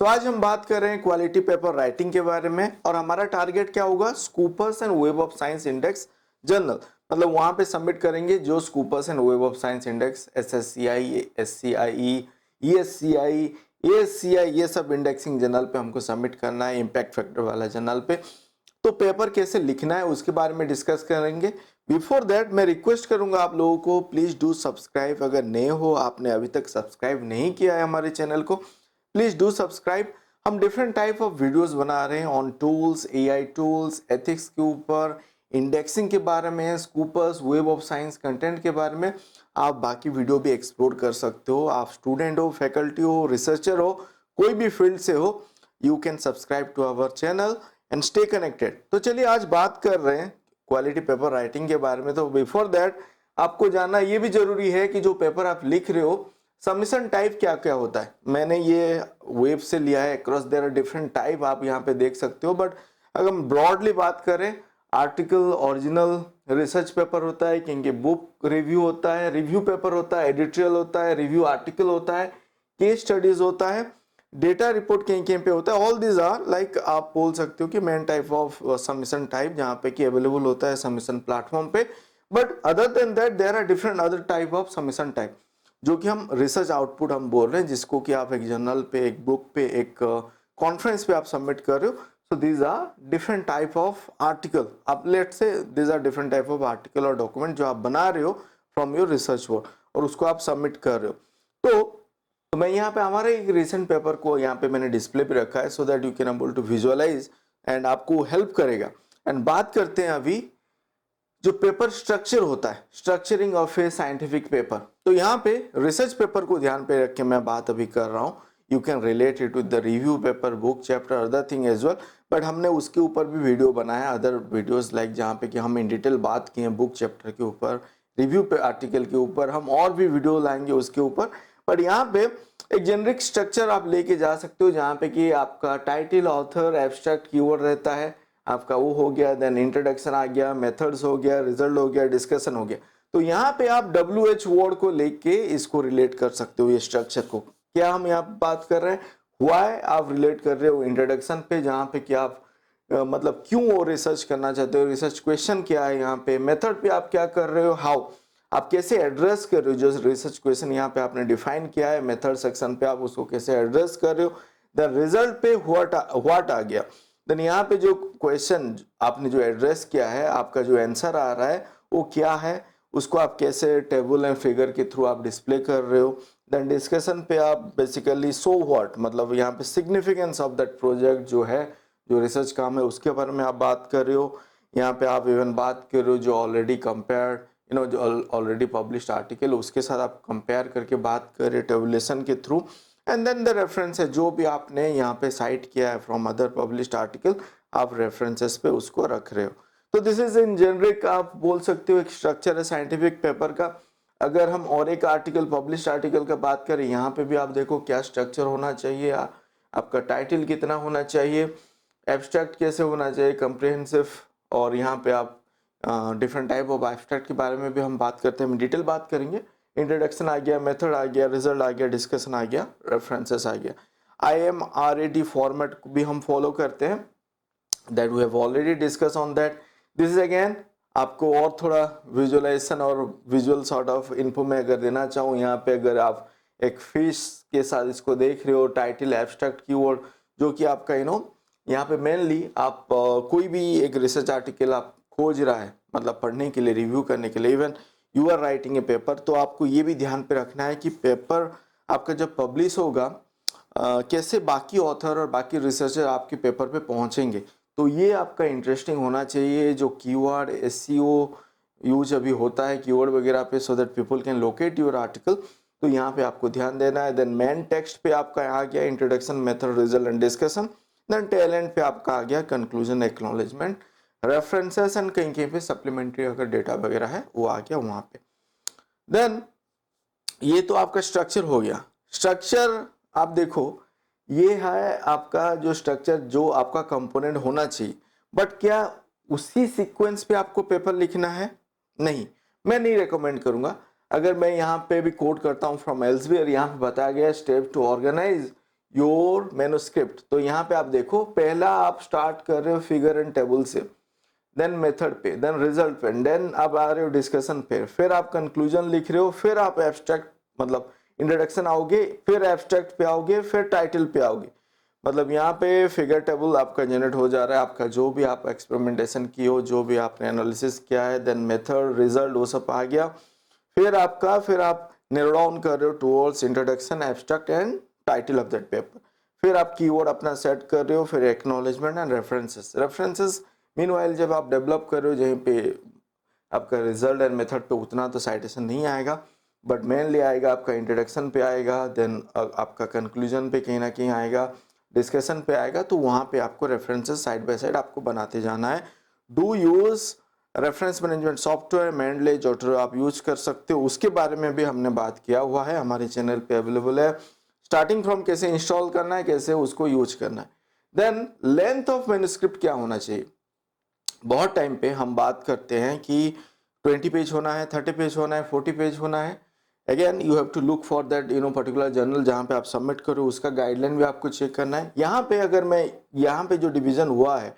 आज हम बात कर रहे हैं क्वालिटी पेपर राइटिंग के बारे में और हमारा टारगेट क्या होगा, Scopus and web of science index journal. मतलब वहां पे सबमिट करेंगे जो Scopus and web of science index SSCI, SCIE, ESCI, ASCI ये सब इंडेक्सिंग जर्नल पे हमको सबमिट करना है, इम्पैक्ट फैक्टर वाला जर्नल पे। तो पेपर कैसे लिखना है उसके बारे में डिस्कस करेंगे। बिफोर दैट मैं रिक्वेस्ट करूंगा आप लोगों को, प्लीज डू सब्सक्राइब। अगर नए हो, आपने अभी तक सब्सक्राइब नहीं किया है हमारे चैनल को, प्लीज डू सब्सक्राइब। हम डिफरेंट टाइप ऑफ वीडियोस बना रहे हैं on tools, AI tools, ethics के ऊपर, इंडेक्सिंग के बारे में, scoopers, web of science content के बारे में। आप बाकी वीडियो भी एक्सप्लोर कर सकते हो। आप स्टूडेंट हो, फैकल्टी हो, रिसर्चर हो, कोई भी फील्ड से हो, you can subscribe to our channel and stay connected. तो चलिए आज बात कर रहे हैं क्वालिटी पेपर राइटिंग के बारे में। तो बिफोर दैट आपको जानना ये भी जरूरी है कि जो पेपर आप लिख रहे हो, सबमिशन टाइप क्या क्या होता है। मैंने ये वेब से लिया है, across there are different type, आप यहाँ पे देख सकते हो। बट अगर हम ब्रॉडली बात करें, आर्टिकल, ओरिजिनल, रिसर्च पेपर होता है, क्योंकि बुक रिव्यू होता है, रिव्यू पेपर होता है, एडिटोरियल होता है, रिव्यू आर्टिकल होता है, केस स्टडीज होता है, डेटा रिपोर्ट कहीं कहीं पे होता है। ऑल दीज आर लाइक आप बोल सकते हो कि main type of submission type जहाँ पे कि अवेलेबल होता है सबमिशन प्लेटफॉर्म पे। But other than that there are different other type of submission type जो कि हम रिसर्च आउटपुट हम बोल रहे हैं, जिसको कि आप एक जर्नल पे, एक बुक पे, एक कॉन्फ्रेंस पे आप सबमिट कर रहे हो। So these are different type of article. आप लेट से these are different type of article और डॉक्यूमेंट जो आप बना रहे हो फ्रॉम योर रिसर्च वर्क और उसको आप सबमिट कर रहे हो। तो मैं यहाँ पे हमारे एक रिसेंट पेपर को यहाँ पे मैंने डिस्प्ले पे रखा है so that you can able to visualise and आपको हेल्प करेगा। एंड बात करते हैं अभी जो पेपर स्ट्रक्चर होता है, structuring of a scientific paper. तो यहाँ पे रिसर्च पेपर को ध्यान पे रख के मैं बात अभी कर रहा हूँ। You can relate it with the review paper, book chapter, other thing as well. But हमने उसके ऊपर भी वीडियो बनाया, अदर वीडियोस लाइक जहाँ पे कि हम इन डिटेल बात किए बुक चैप्टर के ऊपर, रिव्यू पे आर्टिकल के ऊपर। हम और भी वीडियो लाएंगे उसके ऊपर। बट यहाँ पे एक जेनरिक स्ट्रक्चर आप लेके जा सकते हो जहाँ पे कि आपका टाइटल, ऑथर, एब्स्ट्रैक्ट, कीवर्ड रहता है, आपका वो हो गया, देन इंट्रोडक्शन आ गया, मेथड्स हो गया, रिजल्ट हो गया, डिस्कशन हो गया। तो यहाँ पे आप WH वर्ड को लेके इसको रिलेट कर सकते हो, ये स्ट्रक्चर को। क्या हम यहाँ बात कर रहे हैं, व्हाई आप रिलेट कर रहे हो इंट्रोडक्शन पे, जहाँ पे कि आप मतलब क्यों वो रिसर्च करना चाहते हो, रिसर्च क्वेश्चन क्या है यहाँ पे, मेथड पे आप क्या कर रहे हो, हाउ आप कैसे एड्रेस कर रहे हो, जो रिसर्च क्वेश्चन यहाँ पे आपने डिफाइन किया है, मेथड सेक्शन पे आप उसको कैसे एड्रेस कर रहे हो, द रिजल्ट पे व्हाट आ गया, देन यहाँ पे जो क्वेश्चन आपने जो एड्रेस किया है, आपका जो आंसर आ रहा है वो क्या है, उसको आप कैसे टेबल एंड फिगर के थ्रू आप डिस्प्ले कर रहे हो। देन डिस्कशन पे आप बेसिकली सो व्हाट, मतलब यहाँ पे सिग्निफिकेंस ऑफ दैट प्रोजेक्ट जो है, जो रिसर्च काम है उसके बारे में आप बात कर रहे हो। यहाँ पे आप इवन बात कर रहे हो जो ऑलरेडी कंपेयर्ड, जो ऑलरेडी पब्लिश्ड आर्टिकल उसके साथ आप कंपेयर करके बात कर रहे हो टेबुलेशन के through. And then the reference है जो भी आपने यहाँ पे साइट किया है फ्रॉम अदर पब्लिश्ड आर्टिकल, आप रेफरेंसेस पे उसको रख रहे हो। तो दिस इज इन जेनरिक आप बोल सकते हो एक स्ट्रक्चर है साइंटिफिक पेपर का। अगर हम और एक आर्टिकल, पब्लिश्ड आर्टिकल का बात करें, यहाँ पे भी आप देखो क्या स्ट्रक्चर होना चाहिए, आपका टाइटल कितना होना चाहिए, एब्स्ट्रैक्ट कैसे होना चाहिए, कंप्रिहेंसिव, और यहाँ पे आप डिफरेंट टाइप ऑफ एब्स्ट्रैक्ट के बारे में भी हम बात करते हैं, हम डिटेल बात करेंगे। इंट्रोडक्शन आ गया, मेथड आ गया, रिजल्ट आ गया, डिस्कशन आ गया, रेफरेंसेस आ गया। IMRAD फॉर्मेट भी हम फॉलो करते हैं, that we have already discuss on that. This is again आपको और थोड़ा विजुअलाइजेशन और विजुअल सॉर्ट ऑफ इन्फो में अगर देना चाहूँ, यहाँ पे अगर आप एक फिश के साथ इसको देख रहे हो, टाइटल, एब्स्ट्रैक्ट, कीवर्ड, जो कि आपका यहाँ पे मेनली आप कोई भी एक रिसर्च आर्टिकल आप खोज रहा है, मतलब पढ़ने के लिए, रिव्यू करने के लिए, even you are writing a paper, तो आपको ये भी ध्यान पे रखना है कि पेपर आपका जब पब्लिश होगा कैसे बाकी ऑथर और बाकी रिसर्चर आपके पेपर पे पहुंचेंगे। तो ये आपका इंटरेस्टिंग होना चाहिए। जो कीवर्ड, SEO यूज अभी होता है कीवर्ड वगैरह पे, so that people can locate your article, तो यहाँ पे आपको ध्यान देना है। देन मेन टेक्स्ट पे आपका आ गया introduction, method, result and discussion. Then tail end पे आपका आ गया कंक्लूजन, एक्नॉलेजमेंट, रेफरेंसेस एंड कहीं कहीं पे सप्लीमेंट्री अगर डेटा वगैरह है वो आ गया वहाँ पे। देन ये तो आपका स्ट्रक्चर हो गया। स्ट्रक्चर आप देखो, ये है आपका जो स्ट्रक्चर, जो आपका कंपोनेंट होना चाहिए। बट क्या उसी सीक्वेंस पे आपको पेपर लिखना है? नहीं, मैं नहीं रेकमेंड करूंगा। अगर मैं यहाँ पे भी कोट करता हूँ फ्रॉम एल्सवेयर, यहाँ पे बताया गया step to organise your manuscript. तो यहाँ पे आप देखो, पहला आप स्टार्ट कर रहे हो फिगर एंड टेबल से, देन मेथड पे, देन रिजल्ट पे, देन आप आ रहे हो डिस्कशन पे, फिर आप कंक्लूजन लिख रहे हो, फिर आप एब्स्ट्रैक्ट मतलब इंट्रोडक्शन आओगे, फिर एब्स्ट्रैक्ट पे आओगे, फिर टाइटल पे आओगे। मतलब यहाँ पे फिगर टेबल आपका जनरेट हो जा रहा है, आपका जो भी आप एक्सपेरिमेंटेशन की हो, जो भी आपने एनालिसिस किया है, देन मेथड, रिजल्ट, वो सब आ गया। फिर आप नैरो डाउन कर रहे हो towards introduction, abstract and title of that paper. फिर आप कीवर्ड अपना सेट कर रहे हो, फिर एक्नॉलेजमेंट एंड रेफरेंसेस मीनवाइल जब आप डेवलप कर रहे हो, जहीं पे आपका रिजल्ट एंड मेथड पे उतना तो साइटेशन नहीं आएगा, बट मेनली आएगा आपका इंट्रोडक्शन पे आएगा, देन आपका कंक्लूजन पे कहीं ना कहीं आएगा, डिस्कशन पे आएगा। तो वहाँ पे आपको रेफरेंसेस साइड बाय साइड आपको बनाते जाना है। Do use reference management software Mendeley Zotero आप यूज कर सकते हो, उसके बारे में भी हमने बात किया हुआ है, हमारे चैनल पे अवेलेबल है। स्टार्टिंग फ्रॉम कैसे इंस्टॉल करना है, कैसे उसको यूज करना है। देन लेंथ ऑफ मैन्युस्क्रिप्ट क्या होना चाहिए। बहुत टाइम पे हम बात करते हैं कि 20 पेज होना है, 30 पेज होना है, 40 पेज होना है। Again you have to look for that particular journal जहाँ पे आप सबमिट करो, उसका गाइडलाइन भी आपको चेक करना है। यहाँ पे अगर मैं यहाँ पे जो डिवीजन हुआ है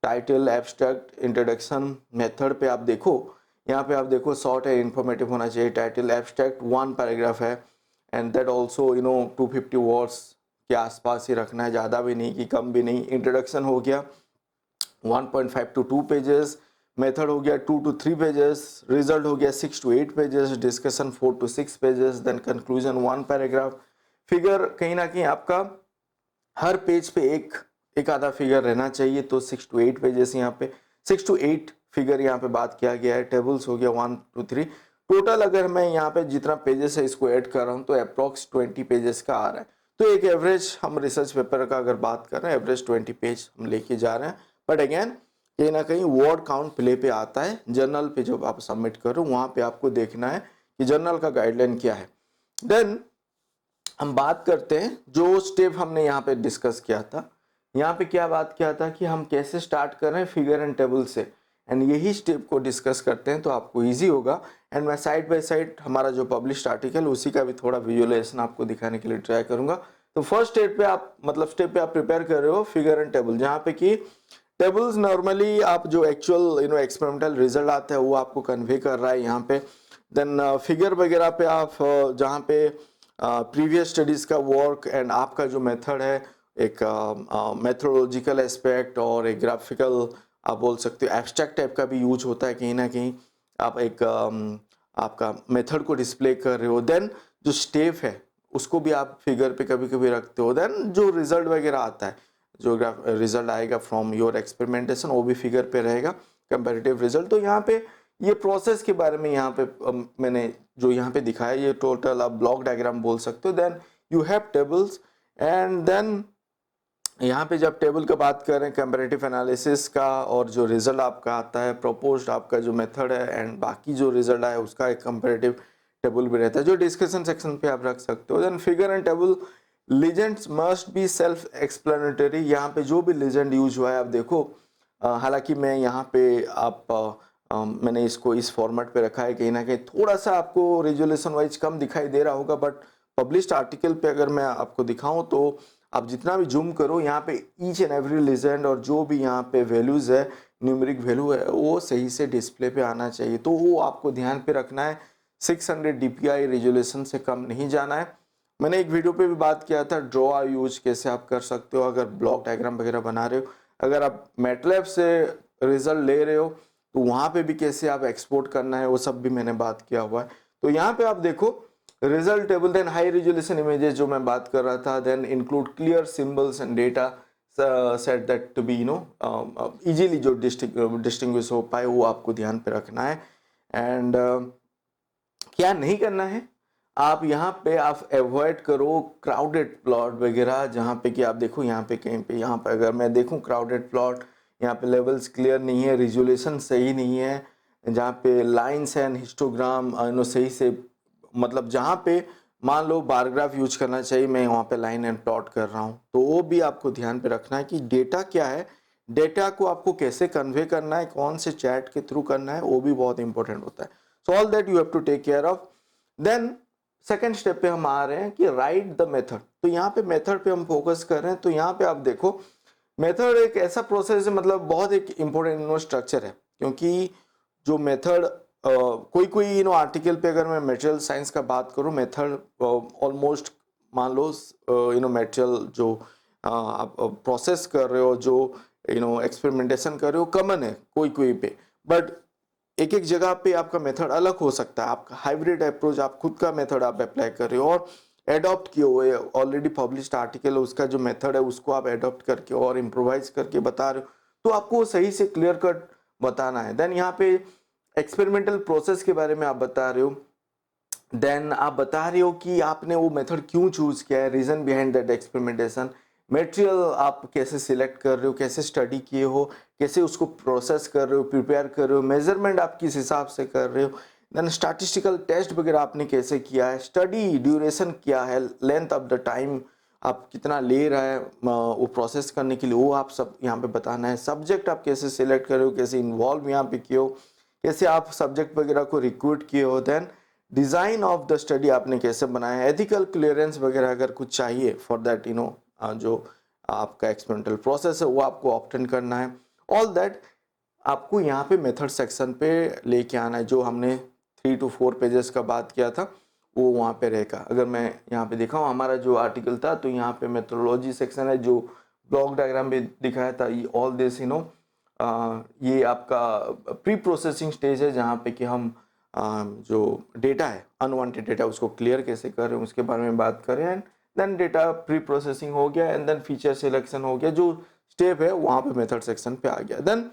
टाइटल, एब्स्ट्रैक्ट, इंट्रोडक्शन, मेथड पे आप देखो, यहाँ पे आप देखो शॉर्ट है, इन्फॉर्मेटिव होना चाहिए। टाइटल, एब्स्ट्रैक्ट 1 पैराग्राफ है, एंड दैट ऑल्सो 250 वर्ड्स के आसपास ही रखना है, ज़्यादा भी नहीं कि कम भी नहीं। इंट्रोडक्शन हो गया 1.5 to 2 पेजेस, मेथड हो गया 2 to 3 पेजेस, रिजल्ट हो गया 6 to 8 pages, discussion 4 to 6 pages, then conclusion 1 paragraph. Figure कहीं ना कहीं आपका हर पेज पे एक आधा फिगर रहना चाहिए, तो 6 to 8 पेजेस यहाँ पे 6 to 8 फिगर यहाँ पे बात किया गया है। टेबल्स हो गया 1 to 3। टोटल अगर मैं यहाँ पे जितना पेजेस है इसको ऐड कर रहा हूँ तो अप्रॉक्स 20 पेजेस का आ रहा है। तो एक एवरेज हम रिसर्च पेपर का अगर बात कर रहे हैं, एवरेज 20 पेज हम लेके जा रहे हैं। बट अगेन कहीं ना कहीं वर्ड काउंट प्ले पे आता है। जर्नल पे जब आप सबमिट करो वहाँ पे आपको देखना है कि जर्नल का गाइडलाइन क्या है। देन हम बात करते हैं जो स्टेप हमने यहाँ पे डिस्कस किया था। यहाँ पे क्या बात किया था कि हम कैसे स्टार्ट कर रहे हैं फिगर एंड टेबल से, एंड यही स्टेप को डिस्कस करते हैं तो आपको इजी होगा। एंड मैं साइड बाय साइड हमारा जो पब्लिश्ड आर्टिकल उसी का भी थोड़ा विजुअलाइजेशन आपको दिखाने के लिए ट्राई करूंगा। तो फर्स्ट स्टेप पे आप स्टेप पे आप प्रिपेयर कर रहे हो फिगर एंड टेबल, जहाँ पे कि टेबल्स नॉर्मली आप जो एक्चुअल एक्सपेरिमेंटल रिजल्ट आता है वो आपको कन्वे कर रहा है यहाँ पे। देन फिगर वगैरह पे आप जहाँ पे प्रीवियस स्टडीज का वर्क एंड आपका जो मेथड है, एक मेथोडोलॉजिकल एस्पेक्ट और एक ग्राफिकल आप बोल सकते हो एब्स्ट्रैक्ट टाइप का भी यूज होता है कहीं ना कहीं। आप एक आपका मेथड को डिस्प्ले कर रहे हो, देन जो स्टेप है उसको भी आप फिगर पे कभी कभी रखते हो, देन जो रिजल्ट वगैरह आता है, जो रिजल्ट आएगा फ्रॉम योर एक्सपेरिमेंटेशन वो भी फिगर पे रहेगा, कंपैरेटिव रिजल्ट। तो यहाँ पे ये प्रोसेस के बारे में यहाँ पे मैंने जो यहाँ पे दिखाया, ये टोटल आप ब्लॉक डायग्राम बोल सकते हो। Then you have tables, and then यहाँ पे जब टेबल का बात करें कंपैरेटिव एनालिसिस का, और जो रिजल्ट आपका आता है, प्रपोज्ड आपका जो मेथड है एंड बाकी जो रिजल्ट आया उसका एक कंपैरेटिव टेबल भी रहता है जो डिस्कशन सेक्शन पे आप रख सकते हो। Then figure and table legends must be self explanatory. यहाँ पे जो भी लीजेंड यूज हुआ है आप देखो, हालांकि मैं यहाँ पे मैंने इसको इस फॉर्मेट पे रखा है, कहीं ना कहीं थोड़ा सा आपको रेजोल्यूशन वाइज कम दिखाई दे रहा होगा, बट पब्लिश्ड आर्टिकल पे अगर मैं आपको दिखाऊं तो आप जितना भी जूम करो यहाँ पे ईच एंड एवरी लीजेंड और जो भी यहाँ पे वैल्यूज है, न्यूमेरिक वैल्यू है, वो सही से डिस्प्ले पे आना चाहिए। तो वो आपको ध्यान पे रखना है, 600 DPI रेजोल्यूशन से कम नहीं जाना है। मैंने एक वीडियो पे भी बात किया था ड्रॉ यूज कैसे आप कर सकते हो अगर ब्लॉक डायग्राम वगैरह बना रहे हो। अगर आप मैटलैब से रिजल्ट ले रहे हो तो वहाँ पे भी कैसे आप एक्सपोर्ट करना है वो सब भी मैंने बात किया हुआ है। तो यहाँ पे आप देखो result table, then high resolution images जो मैं बात कर रहा था, then include clear symbols and data set that to be easily जो डिस्टिंग्विश हो पाए, वो आपको ध्यान पे रखना है। एंड क्या नहीं करना है, आप यहाँ पे आप अवॉइड करो क्राउडेड प्लॉट वगैरह, जहाँ पे कि आप देखो यहाँ पे कहीं पे यहाँ पे अगर मैं देखूँ क्राउडेड प्लॉट, यहाँ पे लेवल्स क्लियर नहीं है, रिजोल्यूशन सही नहीं है, जहाँ पे लाइन्स एंड हिस्टोग्राम सही से जहाँ पे मान लो बार ग्राफ यूज करना चाहिए, मैं वहाँ पे लाइन एंड प्लॉट कर रहा हूँ, तो वो भी आपको ध्यान पे रखना है कि डेटा क्या है, डेटा को आपको कैसे कन्वे करना है, कौन से चैट के थ्रू करना है, वो भी बहुत इंपॉर्टेंट होता है। So all that you have to take care of. Then second step पे हम आ रहे हैं कि राइट द मेथड। तो यहाँ पे मेथड पे हम फोकस कर रहे हैं। तो यहाँ पे आप देखो मेथड एक ऐसा प्रोसेस है, मतलब बहुत एक इम्पोर्टेंट स्ट्रक्चर है, क्योंकि जो मेथड कोई कोई आर्टिकल पे अगर मैं मटेरियल साइंस का बात करूँ, मेथड ऑलमोस्ट मान लो मटेरियल जो आप प्रोसेस कर रहे हो, जो एक्सपेरिमेंटेशन कर रहे हो, कॉमन है कोई कोई पे, बट एक एक जगह पे आपका मेथड अलग हो सकता है। आपका हाइब्रिड अप्रोच, आप खुद का मेथड आप अप्लाई कर रहे हो और एडॉप्ट किए हुए ऑलरेडी पब्लिश्ड आर्टिकल है, उसका जो मेथड है उसको आप एडॉप्ट करके और इम्प्रोवाइज करके बता रहे हो, तो आपको सही से क्लियर कट बताना है। देन यहाँ पे एक्सपेरिमेंटल प्रोसेस के बारे में आप बता रहे हो, देन आप बता रहे हो कि आपने वो मेथड क्यों चूज किया है, reason behind that experimentation, material आप कैसे सिलेक्ट कर रहे हो, कैसे स्टडी किए हो, कैसे उसको प्रोसेस कर रहे हो, प्रिपेयर कर रहे हो, मेजरमेंट आप किस हिसाब से कर रहे हो, देन स्टैटिस्टिकल टेस्ट वगैरह आपने कैसे किया है, स्टडी ड्यूरेशन क्या है, लेंथ ऑफ द टाइम आप कितना ले रहा है वो प्रोसेस करने के लिए, वो आप सब यहाँ पे बताना है। सब्जेक्ट आप कैसे सिलेक्ट कर रहे हो, कैसे इन्वॉल्व यहाँ पे किए हो, कैसे आप सब्जेक्ट वगैरह को रिक्रूट किए हो, then design of the study आपने कैसे बनाया है, एथिकल क्लियरेंस वगैरह अगर कुछ चाहिए फॉर दैट जो आपका एक्सपेरिमेंटल प्रोसेस है वो आपको ऑप्टेन करना है। ऑल दैट आपको यहाँ पे मेथड सेक्शन पे लेके आना है। जो हमने 3 to 4 पेजेस का बात किया था वो वहाँ पे रहेगा। अगर मैं यहाँ पे दिखाऊँ हमारा जो आर्टिकल था, तो यहाँ पे मेथोडोलॉजी सेक्शन है, जो ब्लॉक डायग्राम में दिखाया था, ये ऑल दिस ये आपका प्री प्रोसेसिंग स्टेज है, जहाँ पे कि हम जो डेटा है, अनवांटेड डेटा, उसको क्लियर कैसे कर रहे हैं उसके बारे में बात करें। And then data pre processing हो गया, एंड देन फीचर सिलेक्शन हो गया, जो स्टेप है वहाँ पे मेथड सेक्शन पे आ गया। देन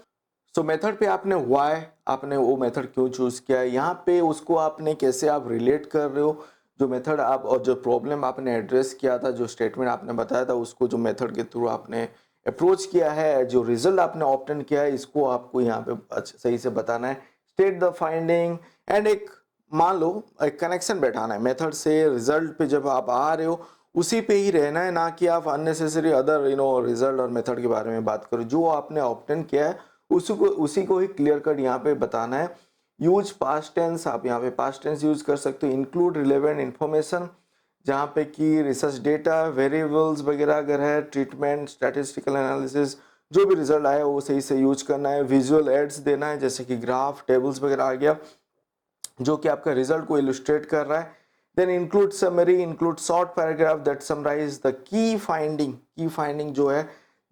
सो मेथड पे आपने व्हाई, आपने वो मेथड क्यों चूज किया है, यहाँ पे उसको आपने कैसे आप रिलेट कर रहे हो, जो मेथड आप और जो प्रॉब्लम आपने एड्रेस किया था, जो स्टेटमेंट आपने बताया था, उसको जो मेथड के थ्रू आपने अप्रोच किया है, जो रिजल्ट आपने ऑप्टेन किया है, इसको आपको यहाँ पे सही से बताना है। स्टेट द फाइंडिंग, एंड एक मान लो एक कनेक्शन बैठाना है मेथड से रिजल्ट पे, जब आप आ रहे हो उसी पे ही रहना है, ना कि आप अननेसेसरी अदर रिजल्ट और मेथड के बारे में बात करो। जो आपने ऑप्टेन किया है उसी को ही क्लियर कट यहाँ पे बताना है। यूज पास्ट टेंस, आप यहाँ पे पास्ट टेंस यूज कर सकते हो। इंक्लूड रिलेवेंट इन्फॉर्मेशन, जहाँ पे कि रिसर्च डेटा, वेरिएबल्स वगैरह अगर है, ट्रीटमेंट, स्टैटिस्टिकल एनालिसिस, जो भी रिजल्ट आया वो सही से यूज करना है। विजुअल एड्स देना है, जैसे कि ग्राफ, टेबल्स वगैरह आ गया, जो कि आपका रिजल्ट को इलुस्ट्रेट कर रहा है। Then include summary, include short paragraph that summarise the key finding जो है।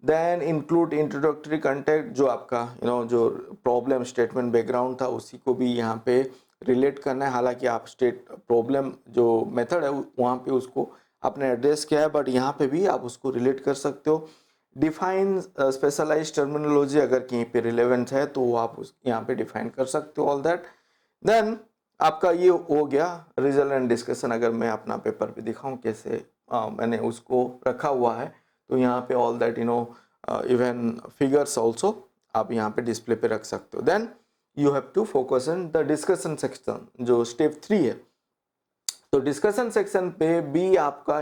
देन इंक्लूड इंट्रोडक्टरी कंटेंट, जो आपका जो प्रॉब्लम स्टेटमेंट बैकग्राउंड था उसी को भी यहाँ पे रिलेट करना है। हालांकि आप स्टेट प्रॉब्लम जो मेथड है वहाँ पे उसको आपने एड्रेस किया है, बट यहाँ पे भी आप उसको रिलेट कर सकते हो। डिफाइन स्पेशलाइज टर्मिनोलॉजी, अगर कहीं पे रिलेवेंट है तो आप यहाँ पे डिफाइन कर सकते हो। ऑल दैट, देन आपका ये हो गया रिजल्ट एंड डिस्कशन। अगर मैं अपना पेपर पे दिखाऊं कैसे मैंने उसको रखा हुआ है, तो यहाँ पे all that even figures also आप यहाँ पे डिस्प्ले पे रख सकते हो। Then you have to focus on the discussion section, जो स्टेप 3 है। तो डिस्कशन सेक्शन पे भी आपका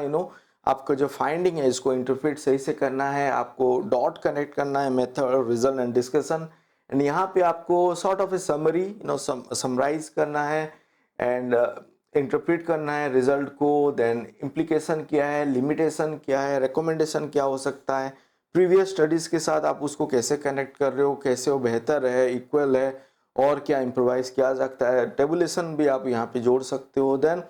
आपका जो फाइंडिंग है इसको इंटरप्रेट सही से करना है, आपको डॉट कनेक्ट करना है method, result and discussion. And यहाँ पे आपको sort of a summary summarise करना है एंड इंटरप्रेट करना है रिजल्ट को। देन इम्प्लीकेशन क्या है, लिमिटेशन क्या है, रिकमेंडेशन क्या हो सकता है, प्रीवियस स्टडीज़ के साथ आप उसको कैसे कनेक्ट कर रहे हो, कैसे वो बेहतर है, इक्वल है, और क्या इम्प्रोवाइज किया जा सकता है। टेबुलेशन भी आप यहाँ पे जोड़ सकते हो। देन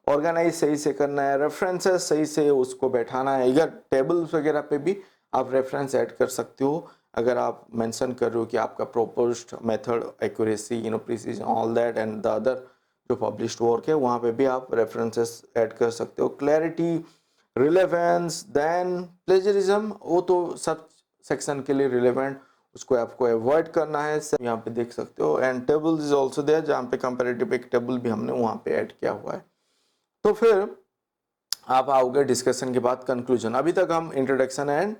ऑर्गेनाइज सही से करना है, रेफरेंसेस सही से उसको बैठाना है। अगर टेबल्स वगैरह पे भी आप रेफरेंस ऐड कर सकते हो, अगर आप मेंशन कर रहे हो कि आपका proposed method accuracy precision all that and the other जो पब्लिश्ड वर्क है, वहाँ पे भी आप रेफरेंसेस ऐड कर सकते हो। क्लैरिटी, रिलेवेंस, देन प्लेजरिज्म, वो तो सब सेक्शन के लिए रिलेवेंट, उसको आपको अवॉइड करना है, सब यहाँ पे देख सकते हो। And tables is also there, जहाँ पे कंपेरेटिव एक टेबल भी हमने वहाँ पे ऐड किया हुआ है। तो फिर आप आओगे डिस्कशन के बाद कंक्लूजन। अभी तक हम इंट्रोडक्शन एंड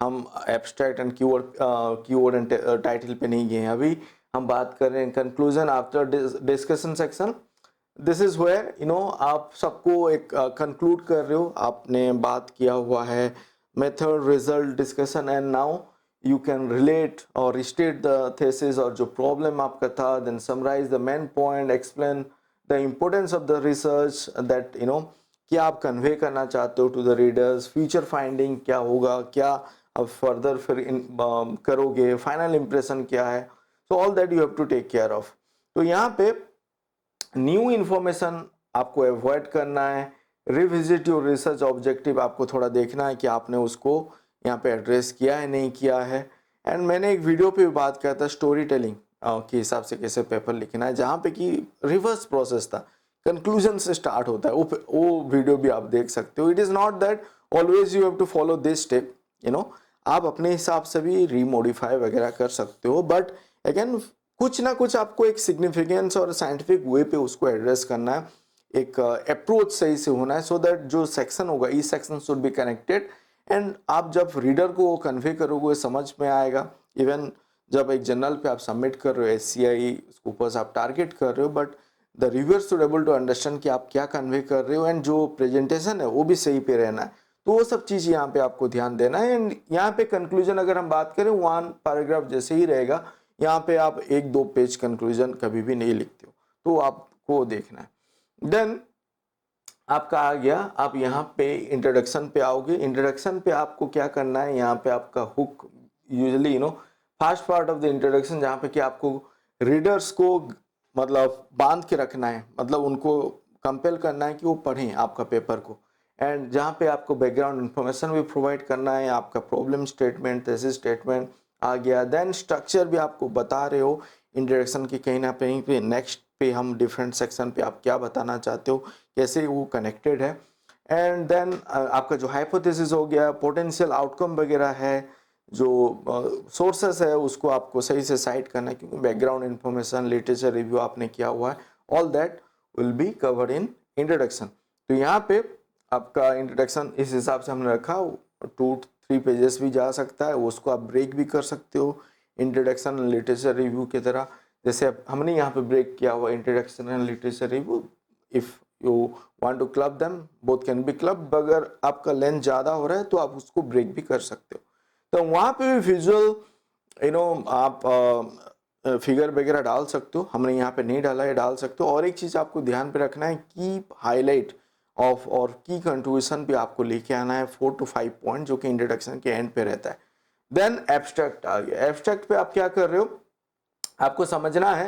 हम abstract and keyword and title पे नहीं गए हैं। अभी हम बात कर रहे हैं conclusion after discussion section. This is where आप सबको एक कंक्लूड कर रहे हो, आपने बात किया हुआ है method, result, discussion, and now you can relate और स्टेट द थेसिस और जो प्रॉब्लम आपका था, then summarise the main point, explain the importance of the research that क्या आप कन्वे करना चाहते हो to the readers, future finding क्या होगा, क्या अब फर्दर फिर करोगे, फाइनल इंप्रेशन क्या है, so all that you have to take care of. तो यहाँ पे न्यू इन्फॉर्मेशन आपको अवॉइड करना है, रिविजिट योर रिसर्च ऑब्जेक्टिव आपको थोड़ा देखना है कि आपने उसको यहाँ पे एड्रेस किया है नहीं किया है। एंड मैंने एक वीडियो पे भी बात किया था स्टोरी टेलिंग के हिसाब से कैसे पेपर लिखना है, जहाँ पे कि रिवर्स प्रोसेस था, कंक्लूजन से स्टार्ट होता है, वो वीडियो भी आप देख सकते हो। It is not that always you have to follow this step, आप अपने हिसाब से भी रीमोडिफाई वगैरह कर सकते हो, बट अगेन कुछ ना कुछ आपको एक सिग्निफिकेंस और साइंटिफिक वे पे उसको एड्रेस करना है, एक अप्रोच सही से होना है, सो दैट जो सेक्शन होगा E section should be connected. And आप जब रीडर को वो कन्वे करोगे समझ में आएगा। इवन जब एक जर्नल पे आप सबमिट कर रहे हो, SCI स्कूपर्स आप टारगेट कर रहे हो, but the reviewer should able to understand कि आप क्या कन्वे कर रहे हो, एंड जो प्रेजेंटेशन है वो भी सही पे रहना है। तो वो सब चीज़ यहाँ पे आपको ध्यान देना है। एंड यहाँ पे कंक्लूजन अगर हम बात करें 1 पैराग्राफ जैसे ही रहेगा, यहाँ पे आप 1-2 पेज कंक्लूजन कभी भी नहीं लिखते हो, तो आपको देखना है। देन आपका आ गया, आप यहाँ पे इंट्रोडक्शन पे आओगे। इंट्रोडक्शन पे आपको क्या करना है, यहाँ पे आपका hook usually first part of the introduction, जहाँ पे कि आपको रीडर्स को मतलब बांध के रखना है, मतलब उनको कंपेल करना है कि वो पढ़ें आपका पेपर को। एंड जहाँ पे आपको बैकग्राउंड इन्फॉर्मेशन भी प्रोवाइड करना है, आपका प्रॉब्लम स्टेटमेंट, थीसिस स्टेटमेंट आ गया। देन स्ट्रक्चर भी आपको बता रहे हो इंट्रोडक्शन की, कहीं ना कहीं पे नेक्स्ट पे हम डिफरेंट सेक्शन पे आप क्या बताना चाहते हो, कैसे वो कनेक्टेड है। एंड देन आपका जो हाइपोथेसिस हो गया, पोटेंशियल आउटकम वगैरह है, जो सोर्सेस है उसको आपको सही से साइट करना है, क्योंकि बैकग्राउंड इन्फॉर्मेशन, लिटरेचर रिव्यू आपने किया हुआ है, all that will be covered in introduction. तो यहाँ पे आपका इंट्रोडक्शन इस हिसाब से हमने रखा, 2-3 पेजेस भी जा सकता है, उसको आप ब्रेक भी कर सकते हो इंट्रोडक्शन लिटरेचर रिव्यू की तरह। जैसे अब हमने यहाँ पे ब्रेक किया हुआ introduction and literature review. If you want to club them both can be club, अगर आपका लेंथ ज़्यादा हो रहा है तो आप उसको ब्रेक भी कर सकते हो। तो वहाँ पे भी विजुअल आप फिगर वगैरह डाल सकते हो, हमने यहाँ पे नहीं डाला है, डाल सकते हो। और एक चीज़ आपको ध्यान पे रखना है, की हाईलाइट ऑफ और की कंट्रीब्यूशन भी आपको लेके आना है, 4 to 5 पॉइंट, जो कि इंट्रोडक्शन के एंड पे रहता है। देन एब्स्ट्रैक्ट आ गया। एब्स्ट्रैक्ट पे आप क्या कर रहे हो, आपको समझना है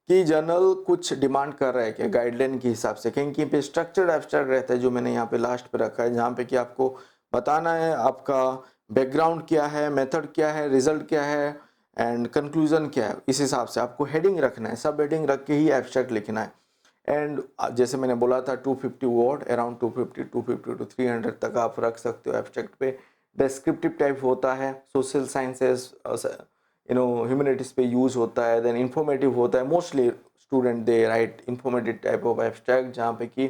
कि जर्नल कुछ डिमांड कर रहा है क्या गाइडलाइन के हिसाब से। कहीं कहीं पे स्ट्रक्चर्ड एब्स्ट्रैक्ट रहता है, जो मैंने यहाँ पे लास्ट पे रखा है, जहाँ पे कि आपको बताना है आपका बैकग्राउंड क्या है, मेथड क्या है, रिजल्ट क्या है, एंड कंक्लूजन क्या है। इस हिसाब से आपको हेडिंग रखना है, सब हेडिंग रख के ही एब्स्ट्रैक्ट लिखना है। एंड जैसे मैंने बोला था 250 वर्ड, अराउंड 250 to 300 तक आप रख सकते हो एब्स्ट्रैक्ट पे। डिस्क्रिप्टिव टाइप होता है, सोशल साइंसेस ह्यूमैनिटीज पे यूज होता है। देन इंफॉर्मेटिव होता है, mostly student they right informative type of abstract, जहाँ पे कि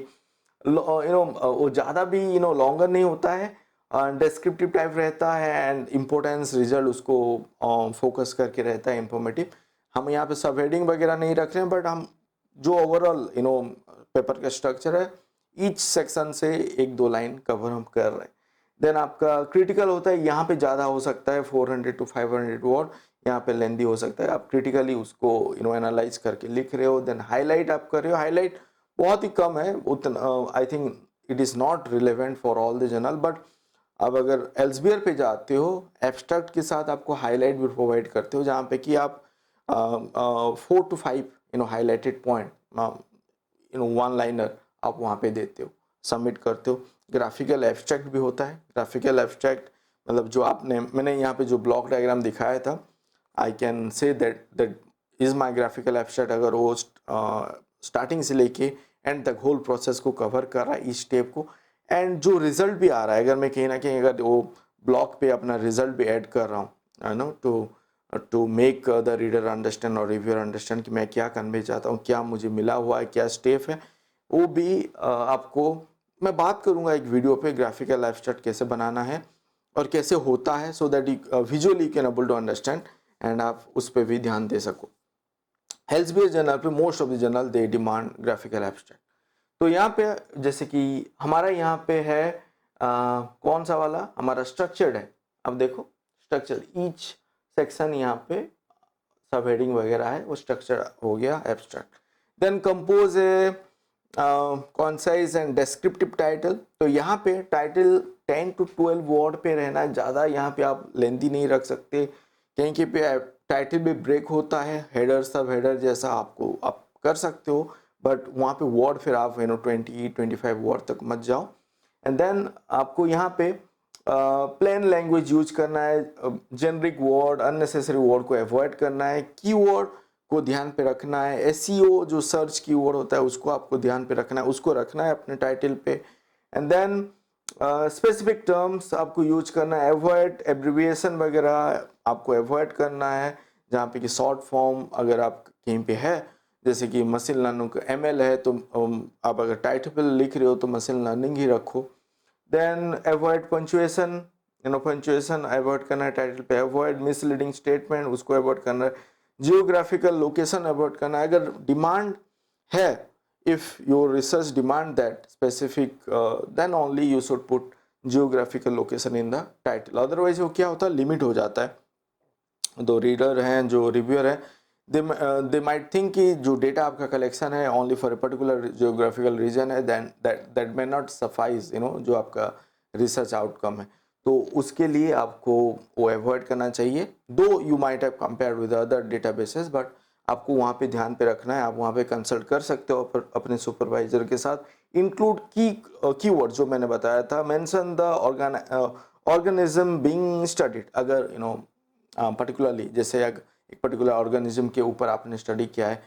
वो ज़्यादा भी लॉन्गर नहीं होता है, डिस्क्रिप्टिव टाइप रहता है, एंड इम्पोर्टेंस रिजल्ट उसको फोकस करके रहता है, इंफॉर्मेटिव। हम यहाँ पे सब हेडिंग वगैरह नहीं रख रहे हैं, बट हम जो ओवरऑल पेपर का स्ट्रक्चर है, ईच सेक्शन से 1-2 लाइन कवर हम कर रहे हैं। देन आपका क्रिटिकल होता है, यहाँ पे ज़्यादा हो सकता है, 400 to 500 वर्ड, यहाँ पे लेंदी हो सकता है। आप क्रिटिकली उसको एनालाइज करके लिख रहे हो। देन हाईलाइट आप कर रहे हो, हाईलाइट बहुत ही कम है, उतना I think it is not relevant for all the journal. But अब अगर एल्सवियर पे जाते हो, एब्स्ट्रैक्ट के साथ आपको हाईलाइट भी प्रोवाइड करते हो, जहाँ पे कि आप 4 to 5 हाईलाइटेड पॉइंट, 1 लाइनर आप वहाँ पे देते हो, सबमिट करते हो। ग्राफिकल एब्स्ट्रैक्ट भी होता है। ग्राफिकल एब्स्ट्रैक्ट मतलब जो मैंने यहाँ पे जो ब्लॉक डायग्राम दिखाया था, I can say that is my graphical abstract. अगर वो स्टार्टिंग से लेके एंड तक होल प्रोसेस को कवर कर रहा है, इस स्टेप को, एंड जो रिजल्ट भी आ रहा है, अगर मैं कहीं ना कहीं अगर वो ब्लॉक पे अपना रिजल्ट भी ऐड कर रहा हूँ to make the reader understand और रिव्यूअर अंडरस्टैंड कि मैं क्या कन्वे चाहता हूँ, क्या मुझे मिला हुआ है, क्या स्टेप है, वो भी आपको मैं बात करूँगा एक वीडियो पे ग्राफिकल एब्स्ट्रैक्ट कैसे बनाना है और कैसे होता है, so that you visually can able to understand, and आप उस पर भी ध्यान दे सको। हेल्थवेयर जर्नल पे most of the journal they demand graphical abstract. तो यहाँ पे जैसे कि हमारा यहाँ पे है कौन सा वाला हमारा स्ट्रक्चर्ड है। अब देखो स्ट्रक्चर, ईच सेक्शन यहाँ पे सब हेडिंग वगैरह है, वो स्ट्रक्चर हो गया एब्स्ट्रैक्ट। देन कंपोज है, कॉन्साइज एंड डिस्क्रिप्टिव टाइटल। तो यहाँ पे टाइटल 10 to 12 वर्ड पे रहना है, ज़्यादा यहाँ पे आप लेंथी नहीं रख सकते। कहीं कहीं पे टाइटल भी ब्रेक होता है, हेडर सब हेडर जैसा आप कर सकते हो, बट वहाँ पे वर्ड फिर आप 20-25 वर्ड तक मत जाओ। एंड देन आपको यहाँ पे प्लेन लैंग्वेज यूज करना है, जेनरिक वर्ड अननेसेसरी वर्ड को अवॉइड करना है, कीवर्ड को ध्यान पे रखना है, एसईओ जो सर्च कीवर्ड होता है उसको आपको ध्यान पे रखना है, उसको रखना है अपने टाइटल पे। एंड देन स्पेसिफिक टर्म्स आपको यूज करना है, अवॉइड एब्रिविएशन वगैरह आपको अवॉइड करना है, जहाँ पे कि शॉर्ट फॉर्म अगर आप कहीं पे है, जैसे कि मशीन लर्निंग का ML है तो आप अगर टाइटल पे लिख रहे हो तो मशीन लर्निंग ही रखो। Then avoid punctuation, punctuation avoid करना है टाइटल पे, अवॉइड मिसलीडिंग स्टेटमेंट उसको अवॉइड करना है, जियोग्राफिकल लोकेशन अवॉइड करना है। अगर डिमांड है, if your research demand that specific, then only you should put geographical location in the title, otherwise वो क्या होता है, लिमिट हो जाता है। तो रीडर हैं जो रिव्यूअर है, दे माइट थिंक कि जो डेटा आपका कलेक्शन है only for a particular geographical region है, then that may not suffice जो आपका रिसर्च आउटकम है। तो उसके लिए आपको वो अवॉइड करना चाहिए। दो you might have compare with other databases, but आपको वहाँ पे ध्यान पे रखना है। आप वहाँ पे कंसल्ट कर सकते हो अपने सुपरवाइजर के साथ। इंक्लूड कीवर्ड जो मैंने बताया था, mention the organism being studied. अगर पर्टिकुलरली जैसे एक पर्टिकुलर ऑर्गेनिज्म के ऊपर आपने स्टडी किया है,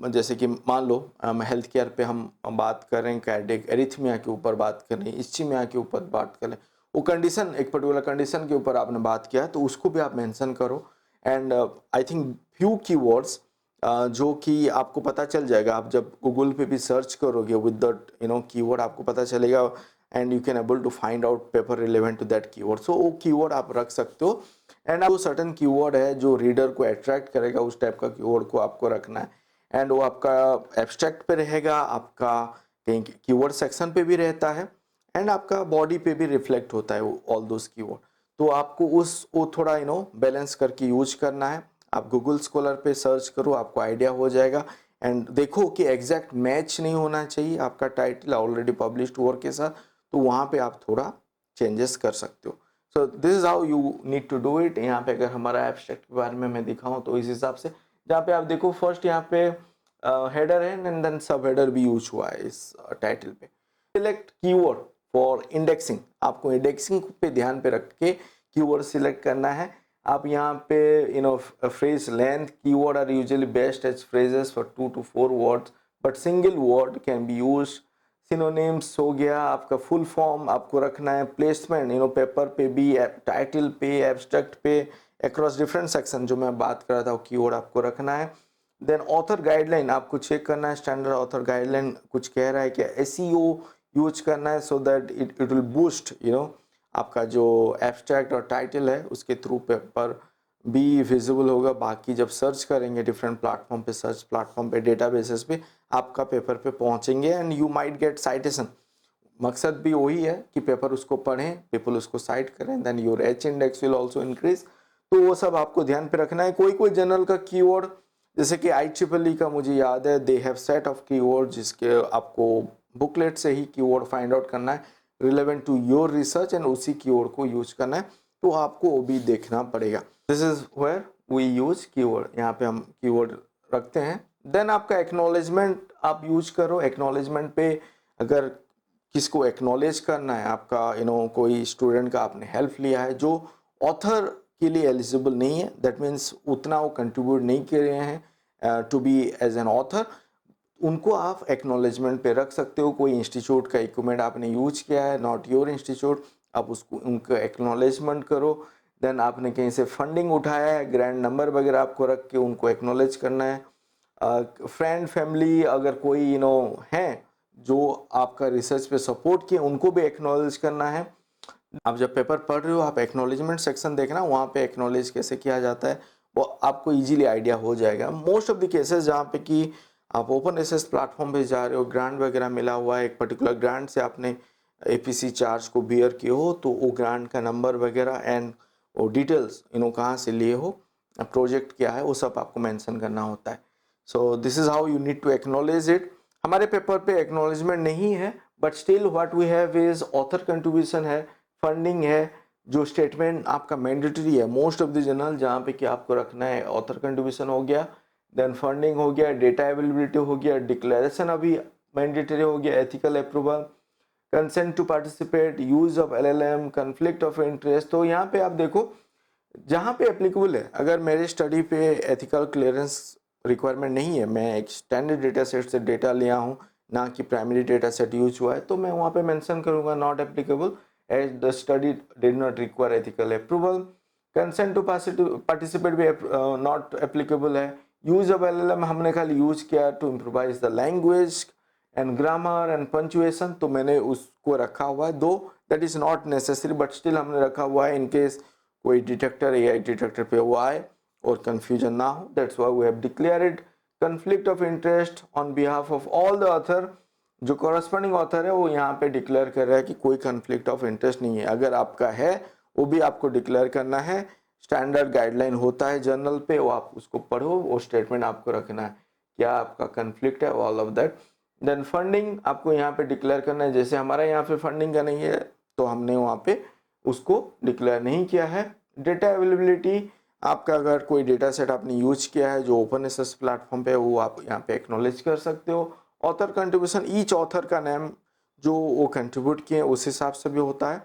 जैसे कि मान लो हेल्थ केयर पे हम बात कर रहे हैं, कार्डियक एरिथमिया के ऊपर बात कर रहे हैं, इस्चीमिया के ऊपर बात कर रहे हैं, वो कंडीशन एक पर्टिकुलर कंडीशन के ऊपर आपने बात किया तो उसको भी आप मेंशन करो। And I think few keywords जो कि आपको पता चल जाएगा, आप जब गूगल पे भी सर्च करोगे विद दैट कीवर्ड आपको पता चलेगा, and you can able to find out paper relevant to that keyword. So वो कीवर्ड आप रख सकते हो। एंड वो सर्टन कीवर्ड है जो रीडर को अट्रैक्ट करेगा, उस टाइप का कीवर्ड को आपको रखना है। एंड वो आपका एब्स्ट्रैक्ट पे रहेगा, आपका कहीं कीवर्ड सेक्शन पे भी रहता है, एंड आपका बॉडी पे भी रिफ्लेक्ट होता है वो ऑल दोस कीवर्ड। तो आपको वो थोड़ा बैलेंस करके यूज करना है। आप गूगल स्कॉलर पे सर्च करो, आपको आइडिया हो जाएगा। एंड देखो कि एग्जैक्ट मैच नहीं होना चाहिए आपका टाइटल ऑलरेडी पब्लिश्ड वर्क के साथ, तो वहाँ पे आप थोड़ा चेंजेस कर सकते हो। So this is how you need to do it. यहाँ पे अगर हमारा एब्स्ट्रैक्ट के बारे में मैं दिखाऊँ तो इस हिसाब से, जहाँ पे आप देखो फर्स्ट यहाँ पे हेडर है एंड देन सब हेडर भी यूज हुआ है इस टाइटल पे। सिलेक्ट कीवर्ड फॉर इंडेक्सिंग, आपको इंडेक्सिंग पे ध्यान पे रख के कीवर्ड सिलेक्ट करना है। आप यहाँ पे phrase length, keyword are usually best as phrases for 2 to 4 words, but single word can be use. Synonyms हो गया, आपका फुल फॉर्म आपको रखना है। प्लेसमेंट पेपर पे भी, टाइटल पे, एब्स्ट्रैक्ट पे, अक्रॉस डिफरेंट सेक्शन जो मैं बात कर रहा था कीवर्ड आपको रखना है। देन ऑथर गाइडलाइन आपको चेक करना है, स्टैंडर्ड ऑथर गाइडलाइन कुछ कह रहा है क्या, एसईओ यूज करना है so that it will boost आपका जो एब्स्ट्रैक्ट और टाइटल है उसके थ्रू पेपर भी विजिबल होगा। बाकी जब सर्च करेंगे डिफरेंट प्लेटफॉर्म पे, सर्च प्लेटफॉर्म पे, डेटाबेसेस पे, आपका पेपर पे पहुंचेंगे and you might get citation. मकसद भी वही है कि पेपर उसको पढ़ें, पीपल उसको साइट करें, then your H index will also increase. तो वो सब आपको ध्यान पे रखना है। कोई कोई जनरल का कीवर्ड, जैसे कि IEEE का मुझे याद है, they have set of keyword जिसके आपको बुकलेट से ही कीवर्ड फाइंड आउट करना है relevant to your research, and उसी कीवर्ड को यूज करना है, तो आपको वो भी देखना पड़ेगा। This is where we use keyword, यहाँ पे हम कीवर्ड रखते हैं। देन आपका एक्नॉलेजमेंट आप यूज करो। एक्नॉलेजमेंट पे अगर किसको एक्नॉलेज करना है, आपका कोई स्टूडेंट का आपने हेल्प लिया है जो ऑथर के लिए एलिजिबल नहीं है, दैट मीन्स उतना वो कंट्रीब्यूट नहीं कर रहे हैं to be as an author, उनको आप एक्नॉलेजमेंट पे रख सकते हो। कोई इंस्टीट्यूट का इक्विपमेंट आपने यूज किया है, नॉट योर इंस्टीट्यूट, आप उसको उनका एक्नॉलेजमेंट करो। देन आपने कहीं से फंडिंग उठाया है, ग्रैंड नंबर वगैरह आपको रख के उनको एक्नॉलेज करना है। फ्रेंड फैमिली अगर कोई है जो आपका रिसर्च पे सपोर्ट किए, उनको भी एक्नॉलेज करना है। आप जब पेपर पढ़ रहे हो, आप एक्नॉलेजमेंट सेक्शन देखना, वहाँ पे एक्नॉलेज कैसे किया जाता है वो आपको इजीली आइडिया हो जाएगा। मोस्ट ऑफ द केसेस जहाँ पे कि आप ओपन एसेस प्लेटफॉर्म पे जा रहे हो, ग्रांट वगैरह मिला हुआ है, एक पर्टिकुलर ग्रांट से आपने APC चार्ज को बियर किए हो, तो वो ग्रांट का नंबर वगैरह एंड वो डिटेल्स कहाँ से लिए हो, प्रोजेक्ट क्या है, वो सब आपको मेंशन करना होता है। So this is how you need to acknowledge it. हमारे पेपर पे एक्नॉलेजमेंट नहीं है, but still what we have is author contribution है, फंडिंग है, जो स्टेटमेंट आपका मैंडेटरी है मोस्ट ऑफ द जर्नल, जहाँ पे कि आपको रखना है ऑथर कंट्रीब्यूशन हो गया, देन फंडिंग हो गया, डेटा अवेलेबिलिटी हो गया, डिक्लेरेशन अभी मैंडेटरी हो गया, ethical approval, consent to participate, use of LLM, conflict of interest. तो यहाँ पे आप देखो जहाँ पे एप्लीकेबल है, अगर मेरे स्टडी पे एथिकल क्लियरेंस रिक्वायरमेंट नहीं है, मैं एक स्टैंडर्ड डेटा सेट से डेटा लिया हूँ, ना कि प्राइमरी डेटा सेट यूज हुआ है, तो मैं वहाँ पे मेंशन करूँगा not applicable as the study did not require ethical approval. Consent to participate भी नॉट एप्लीकेबल है। यूज ऑफ एलएलएम हमने खाली यूज किया to improvise the language and grammar and punctuation, तो मैंने उसको रखा हुआ है, though that is not necessary, but still हमने रखा हुआ है इन केस कोई डिटेक्टर एआई डिटेक्टर पे वो आए और कंफ्यूजन ना हो, that's why we have declared conflict of interest on behalf of all the author. जो कॉरस्पॉन्डिंग ऑथर है वो यहाँ पे डिक्लेयर कर रहा है कि कोई कन्फ्लिक्ट ऑफ इंटरेस्ट नहीं है, अगर आपका है वो भी आपको डिक्लेयर करना है। स्टैंडर्ड गाइडलाइन होता है जर्नल पे, वो आप उसको पढ़ो, वो स्टेटमेंट आपको रखना है क्या आपका कन्फ्लिक्ट है, all of that. Then funding आपको यहाँ पे डिक्लेयर करना है, जैसे हमारा यहाँ पे फंडिंग का नहीं है तो हमने वहाँ पे उसको डिक्लेयर नहीं किया है। डेटा अवेलेबिलिटी, आपका अगर कोई डेटा सेट आपने यूज किया है जो ओपन एसेस प्लेटफॉर्म पे, वो आप यहाँ पे एक्नॉलेज कर सकते हो। ऑथर कंट्रीब्यूशन, ईच ऑथर का नेम जो वो कंट्रीब्यूट किए उस हिसाब से भी होता है।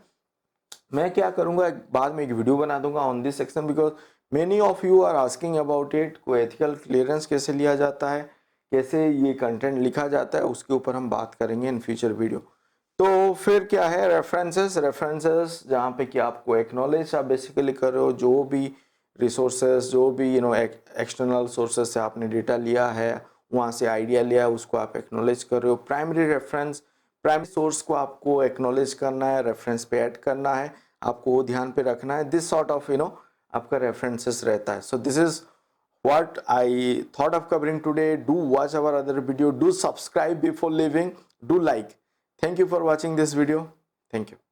मैं क्या करूँगा, बाद में एक वीडियो बना दूंगा on this section, because many of you are asking about it, कोई एथिकल क्लियरेंस कैसे लिया जाता है, कैसे ये कंटेंट लिखा जाता है, उसके ऊपर हम बात करेंगे इन फ्यूचर वीडियो। तो फिर क्या है रेफरेंसेस जहाँ पे कि आपको एक्नॉलेज आप बेसिकली कर रहे हो, जो भी रिसोर्सेज, जो भी एक्सटर्नल सोर्सेज से आपने डेटा लिया है, वहाँ से आइडिया लिया है, उसको आप एक्नॉलेज कर रहे हो। प्राइमरी रेफरेंस, प्राइमरी सोर्स को आपको एक्नॉलेज करना है, रेफरेंस पे ऐड करना है, आपको वो ध्यान पे रखना है। दिस सॉर्ट ऑफ आपका रेफरेंसेस रहता है। So this is what I thought of covering today. Do watch our other video, do subscribe before leaving, do like. Thank you for watching this video. Thank you.